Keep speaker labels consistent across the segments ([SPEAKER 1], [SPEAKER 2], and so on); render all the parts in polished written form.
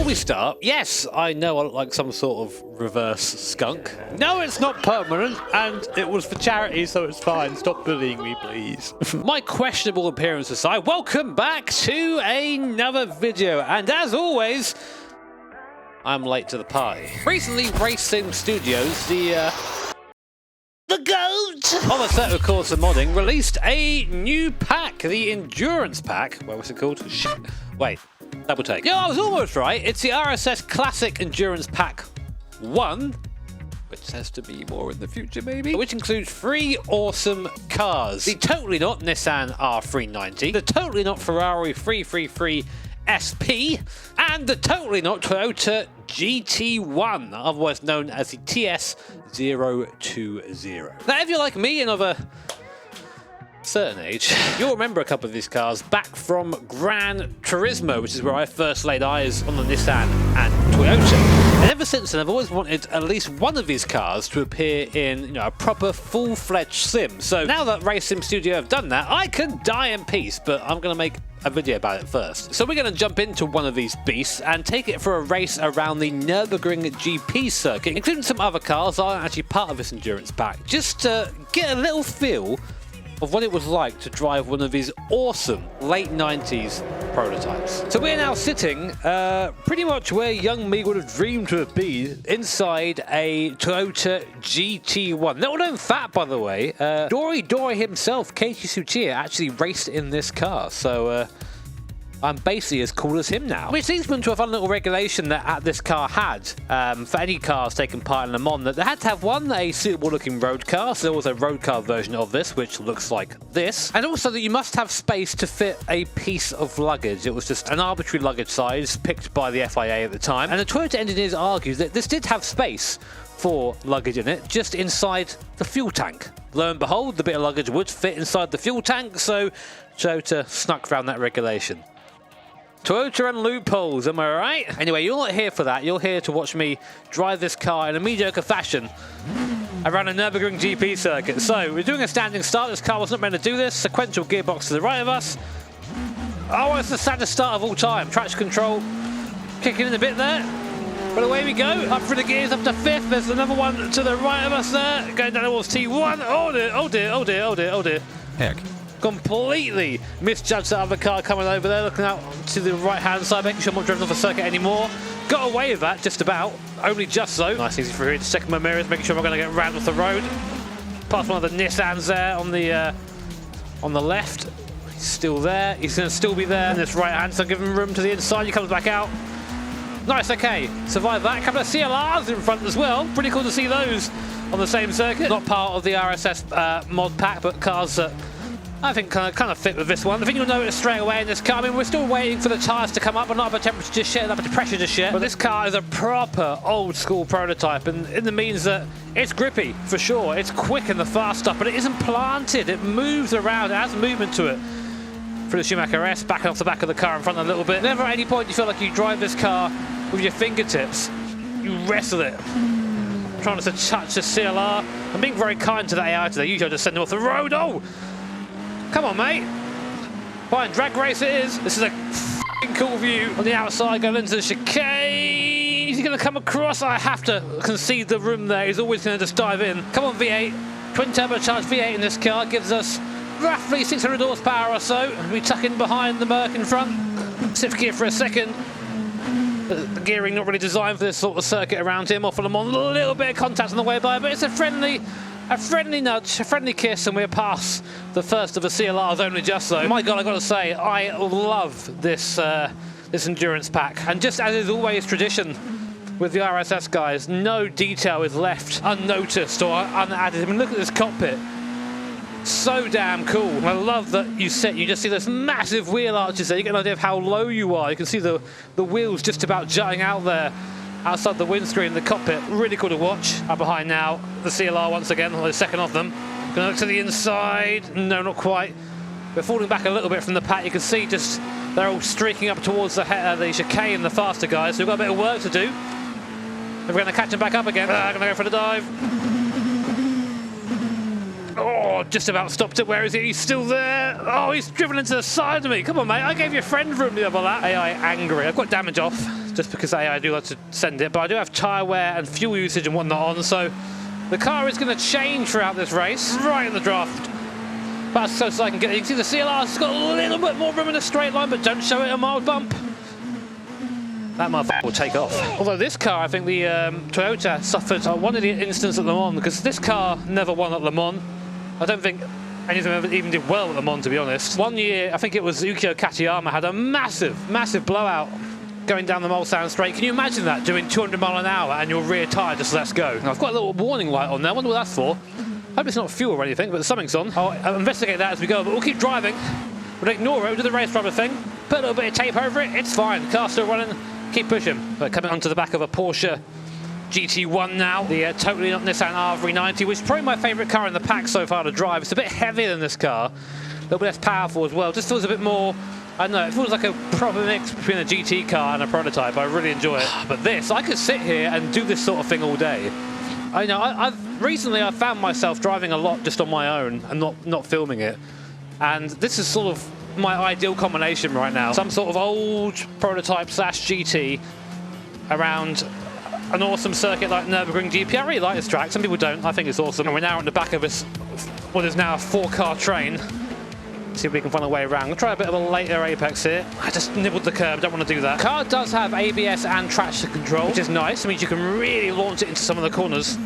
[SPEAKER 1] before we start, yes, I know I look like some sort of reverse skunk. No, it's not permanent, and it was for charity, so it's fine. Stop bullying me, please. My questionable appearance aside, welcome back to another video, and as always, I'm late to the party. Recently, Race Sim Studios, the GOAT of Assetto Corsa modding, released a new pack, the Endurance Pack. What was it called? Shit. Wait, double take. Yo, I was almost right. It's the RSS Classic Endurance Pack 1, which has to be more in the future, maybe, which includes 3 awesome cars. The totally not Nissan R390, the totally not Ferrari 333 SP, and the totally not Toyota GT1, otherwise known as the TS020. Now, if you're like me and of a certain age, you'll remember a couple of these cars back from Gran Turismo, which is where I first laid eyes on the Nissan and Toyota. And ever since then, I've always wanted at least one of these cars to appear in, a proper full-fledged sim. So now that Race Sim Studio have done that, I can die in peace, but I'm going to make a video about it first. So we're going to jump into one of these beasts and take it for a race around the Nürburgring GP circuit, including some other cars that aren't actually part of this endurance pack, just to get a little feel of what it was like to drive one of these awesome late 90s prototypes. So we're now sitting pretty much where young me would have dreamed to have been, inside a Toyota GT1. Little known fact, by the way, Dory himself, Keiji Tsuchiya, actually raced in this car, so I'm basically as cool as him now. Which leads me to a fun little regulation that this car had for any cars taking part in Le Mans, that they had to have a suitable looking road car, so there was a road car version of this, which looks like this, and also that you must have space to fit a piece of luggage. It was just an arbitrary luggage size picked by the FIA at the time, and the Toyota engineers argued that this did have space for luggage in it, just inside the fuel tank. Lo and behold, the bit of luggage would fit inside the fuel tank, so Toyota snuck around that regulation. Toyota and loopholes, am I right? Anyway, you're not here for that. You're here to watch me drive this car in a mediocre fashion around a Nürburgring GP circuit. So, we're doing a standing start. This car was not meant to do this. Sequential gearbox to the right of us. Oh, it's the saddest start of all time. Traction control kicking in a bit there. But away we go. Up through the gears, up to 5th. There's another one to the right of us there. Going down towards T1. Oh dear, oh dear, oh dear, oh dear, oh dear.
[SPEAKER 2] Heck.
[SPEAKER 1] Completely misjudged that other car coming over there, looking out to the right-hand side, making sure I'm not driving off the circuit anymore. Got away with that, just about. Only just so. Nice, easy for here to check my mirrors, making sure I'm going to get rammed off the road. Past one of the Nissans there on the left. He's still there. He's going to still be there. And this right-hand side, giving him room to the inside. He comes back out. Nice, okay. Survived that. A couple of CLRs in front as well. Pretty cool to see those on the same circuit. Not part of the RSS mod pack, but cars that I think kind of fit with this one. The thing you'll notice straight away in this car, I mean, we're still waiting for the tyres to come up, but not up a temperature just yet, not up a pressure just yet. But this car is a proper old school prototype, and it means that it's grippy, for sure. It's quick in the fast stuff, but it isn't planted. It moves around, it has movement to it. For the Schumacher S, backing off the back of the car in front a little bit. Never at any point you feel like you drive this car with your fingertips. You wrestle it. Trying to touch the CLR. I'm being very kind to the AI today. Usually I just send them off the road. Oh! Come on, mate. Fine, drag race it is. This is a f***ing cool view on the outside going into the chicane. Is he going to come across? I have to concede the room there. He's always going to just dive in. Come on, V8. Twin turbocharged V8 in this car gives us roughly 600 horsepower or so. We tuck in behind the Merc in front. Shift gear for a second. The gearing not really designed for this sort of circuit around him. Off on him on a little bit of contact on the way by, but it's a friendly nudge, a friendly kiss, and we're past the first of the CLRs only just so. My God, I got to say, I love this this endurance pack. And just as is always tradition with the RSS guys, no detail is left unnoticed or unadded. I mean, look at this cockpit. So damn cool. I love that you just see this massive wheel arches there. You get an idea of how low you are. You can see the wheels just about jutting out there outside the windscreen, the cockpit. Really cool to watch. Up behind now, the CLR once again, the second of them. Gonna look to the inside. No, not quite. We're falling back a little bit from the pack. You can see just they're all streaking up towards the chicane, the faster guys. So we've got a bit of work to do. And we're gonna catch them back up again. Gonna go for the dive. Oh, just about stopped it. Where is he? He's still there. Oh, he's driven into the side of me. Come on, mate. I gave your friend room the other lap. AI angry. I've got damage off. just because AI do like to send it, but I do have tyre wear and fuel usage and whatnot on, so the car is going to change throughout this race, right in the draft. But as close as I can get. You can see the CLR's got a little bit more room in a straight line, but don't show it a mild bump. That motherfucker will take off. Although this car, I think the Toyota suffered one of the incidents at Le Mans, because this car never won at Le Mans. I don't think any of them ever even did well at Le Mans, to be honest. One year, I think it was Yukio Katayama, had a massive blowout going down the Mulsanne straight. Can you imagine that, doing 200 mile an hour and your rear tyre just lets go? Now, I've got a little warning light on there. I wonder what that's for. Hope it's not fuel or anything, but something's on. I'll investigate that as we go, but we'll keep driving. We'll ignore it, we'll do the race driver thing. Put a little bit of tape over it, it's fine. The car's still running, keep pushing. But coming onto the back of a Porsche GT1 now, the totally not Nissan R390, which is probably my favourite car in the pack so far to drive. It's a bit heavier than this car, a little bit less powerful as well. Just feels a bit more, I don't know, it feels like a proper mix between a GT car and a prototype. I really enjoy it. But this, I could sit here and do this sort of thing all day. I know, recently I've found myself driving a lot just on my own and not filming it. And this is sort of my ideal combination right now. Some sort of old prototype / GT around an awesome circuit like Nürburgring GP. I really like this track. Some people don't. I think it's awesome. And we're now on the back of this, what is now a 4-car train. See if we can find a way around. We'll try a bit of a later apex here. I just nibbled the curb, don't want to do that. The car does have ABS and traction control, which is nice. It means you can really launch it into some of the corners.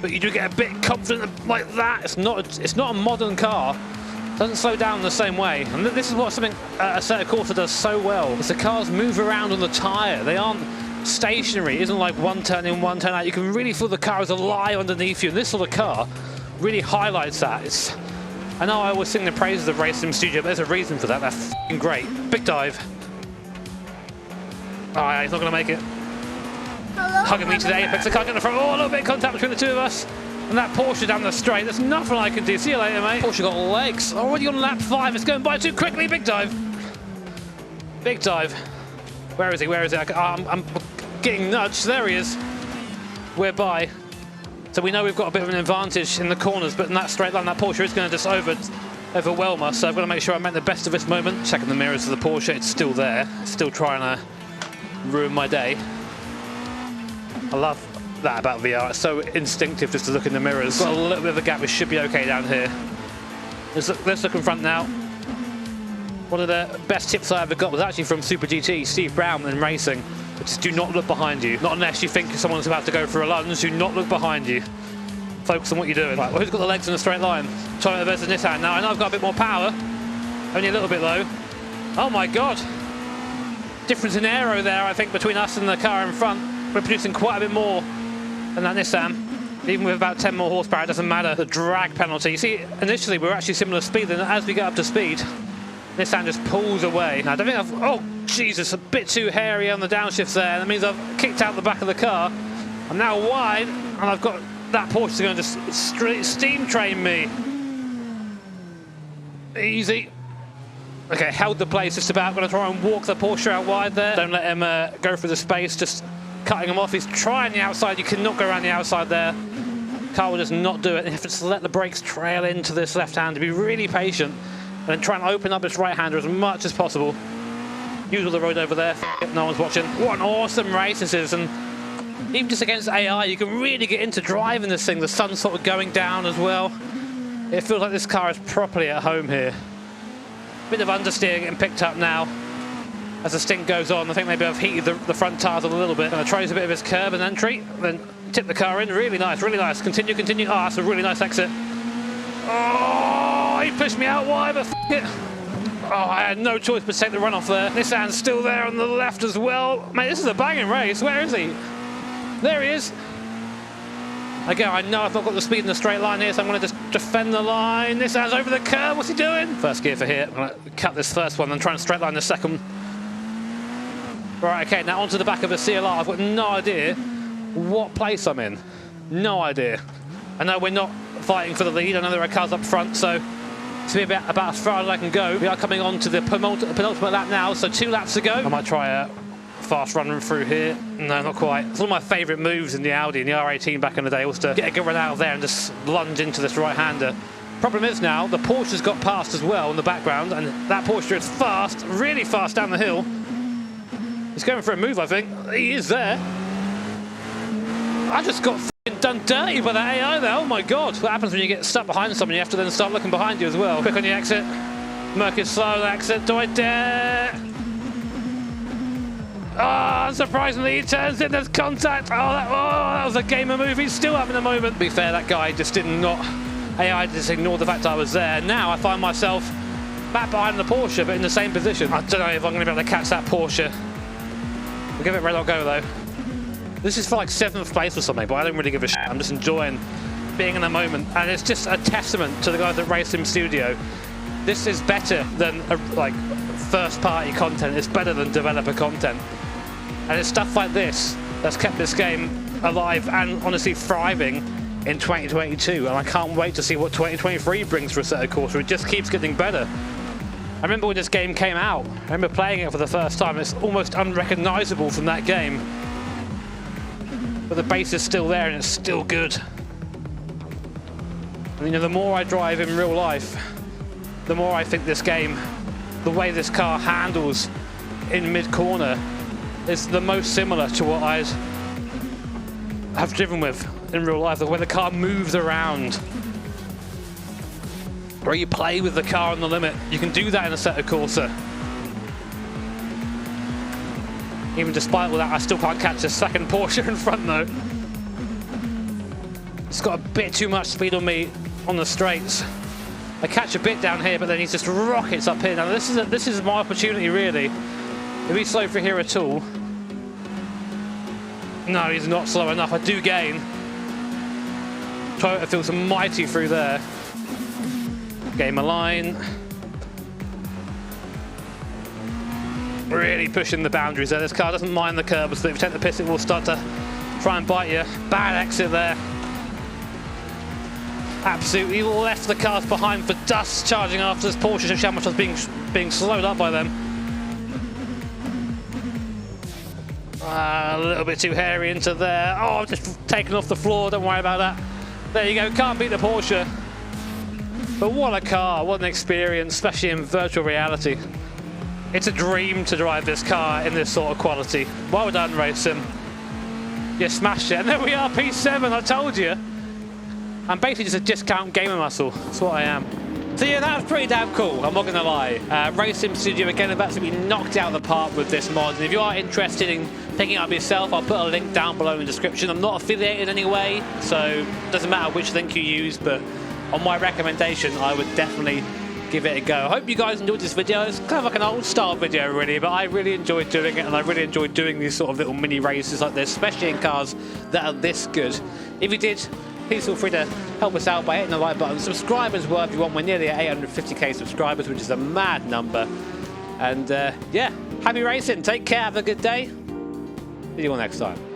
[SPEAKER 1] But you do get a bit confident like that. It's not a modern car. It doesn't slow down the same way. And this is what something Assetto Corsa does so well. Is the cars move around on the tyre. They aren't stationary. It isn't like one turn in, one turn out. You can really feel the car is alive underneath you. And this sort of car really highlights that. I know I always sing the praises of Race Sim Studio, but there's a reason for that. They're f***ing great. Big dive. Oh, yeah, he's not going to make it. Hello, hugging me to the apex. I can't get in the front. Oh, a little bit of contact between the two of us. And that Porsche down the straight. There's nothing I can do. See you later, mate. Porsche got legs. Already on lap 5. It's going by too quickly. Big dive. Big dive. Where is he? Where is he? I'm getting nudged. There he is. We're by. So we know we've got a bit of an advantage in the corners, but in that straight line, that Porsche is going to just overwhelm us. So I've got to make sure I make the best of this moment. Checking the mirrors of the Porsche, it's still there. It's still trying to ruin my day. I love that about VR. It's so instinctive just to look in the mirrors. Got a little bit of a gap, we should be okay down here. Let's look in front now. One of the best tips I ever got was actually from Super GT, Steve Brown in racing. Just do not look behind you. Not unless you think someone's about to go for a lunge. Do not look behind you. Focus on what you're doing. Right, well, who's got the legs in a straight line? Toyota versus Nissan. Now, I know I've got a bit more power. Only a little bit though. Oh my God. Difference in aero there, I think, between us and the car in front. We're producing quite a bit more than that Nissan. Even with about 10 more horsepower, it doesn't matter. The drag penalty. You see, initially we were actually similar speed, then as we get up to speed, Nissan just pulls away. Now, I don't think I've... Oh, Jesus, a bit too hairy on the downshifts there. That means I've kicked out the back of the car. I'm now wide, and I've got that Porsche going to just steam train me. Easy. Okay, held the place just about. Going to try and walk the Porsche out wide there. Don't let him go through the space, just cutting him off. He's trying the outside. You cannot go around the outside there. Car will just not do it. You have to let the brakes trail into this left hand to be really patient. And then try and open up this right-hander as much as possible. Use all the road over there. No one's watching. What an awesome race this is. And even just against AI, you can really get into driving this thing. The sun's sort of going down as well. It feels like this car is properly at home here. Bit of understeer getting picked up now. As the stint goes on, I think maybe I've heated the front tyres a little bit. And I tries a bit of his curb and entry. Then tip the car in. Really nice, really nice. Continue, continue. Oh, that's a really nice exit. Oh, he pushed me out wide, but f it. Oh, I had no choice but to take the runoff there. Nissan's still there on the left as well. Mate, this is a banging race. Where is he? There he is. Again, I know I've not got the speed in the straight line here, so I'm going to just defend the line. Nissan's over the curve. What's he doing? First gear for here. I'm going to cut this first one and try and straight line the second. Right, okay, now onto the back of a CLR. I've got no idea what place I'm in. No idea. I know we're not fighting for the lead. I know there are cars up front, so it's about as far as I can go. We are coming on to the penultimate lap now, so 2 laps to go. I might try a fast run through here. No, not quite. It's one of my favourite moves in the Audi, in the R18 back in the day, was to get a good run out of there and just lunge into this right-hander. Problem is now, the Porsche's got past as well in the background, and that Porsche is fast, really fast down the hill. He's going for a move, I think. He is there. I just got f***ing done dirty by that AI there. Oh my god. What happens when you get stuck behind someone? You have to then start looking behind you as well. Quick on the exit. Merc is slow on the exit. Do I dare? Oh, surprisingly, he turns in. There's contact. That was a gamer move. He's still up in the moment. To be fair, that guy just did not... AI just ignored the fact I was there. Now I find myself back behind the Porsche, but in the same position. I don't know if I'm going to be able to catch that Porsche. We'll give it a red hot go, though. This is for like 7th place or something, but I don't really give a shit. I'm just enjoying being in the moment. And it's just a testament to the guys at Race Sim Studio. This is better than like first-party content. It's better than developer content. And it's stuff like this that's kept this game alive and honestly thriving in 2022. And I can't wait to see what 2023 brings for Assetto Corsa. It just keeps getting better. I remember when this game came out. I remember playing it for the first time. It's almost unrecognizable from that game. But the base is still there and it's still good. And, you know, the more I drive in real life, the more I think this game, the way this car handles in mid-corner, is the most similar to what I'd have driven with in real life. The way the car moves around, where you play with the car on the limit. You can do that in Assetto Corsa. Even despite all that, I still can't catch a second Porsche in front though. It's got a bit too much speed on me on the straights. I catch a bit down here, but then he just rockets up here. Now this is my opportunity really. If he's slow for here at all. No, he's not slow enough. I do gain. Toyota feels mighty through there. Game a line. Really pushing the boundaries there. This car doesn't mind the curbs, but if you take the piss, it will start to try and bite you. Bad exit there. Absolutely left the cars behind for dust, charging after this Porsche. Shows how much I was being slowed up by them. A little bit too hairy into there. Oh, just taken off the floor. Don't worry about that. There you go. Can't beat the Porsche. But what a car. What an experience, especially in virtual reality. It's a dream to drive this car in this sort of quality. Well done, Race Sim. You smashed it. And there we are, P7. I told you. I'm basically just a discount gamer muscle. That's what I am. So yeah, that was pretty damn cool, I'm not going to lie. Race Sim Studio, again, have absolutely knocked out the park with this mod. And if you are interested in picking it up yourself, I'll put a link down below in the description. I'm not affiliated in any way, so it doesn't matter which link you use, but on my recommendation, I would definitely give it a go. I hope you guys enjoyed this video. It's kind of like an old style video really, but I really enjoyed doing it, and I really enjoyed doing these sort of little mini races like this, especially in cars that are this good. If you did, please feel free to help us out by hitting the like button. Subscribe as well if you want. We're nearly at 850k subscribers, which is a mad number. And yeah, happy racing. Take care. Have a good day. See you all next time.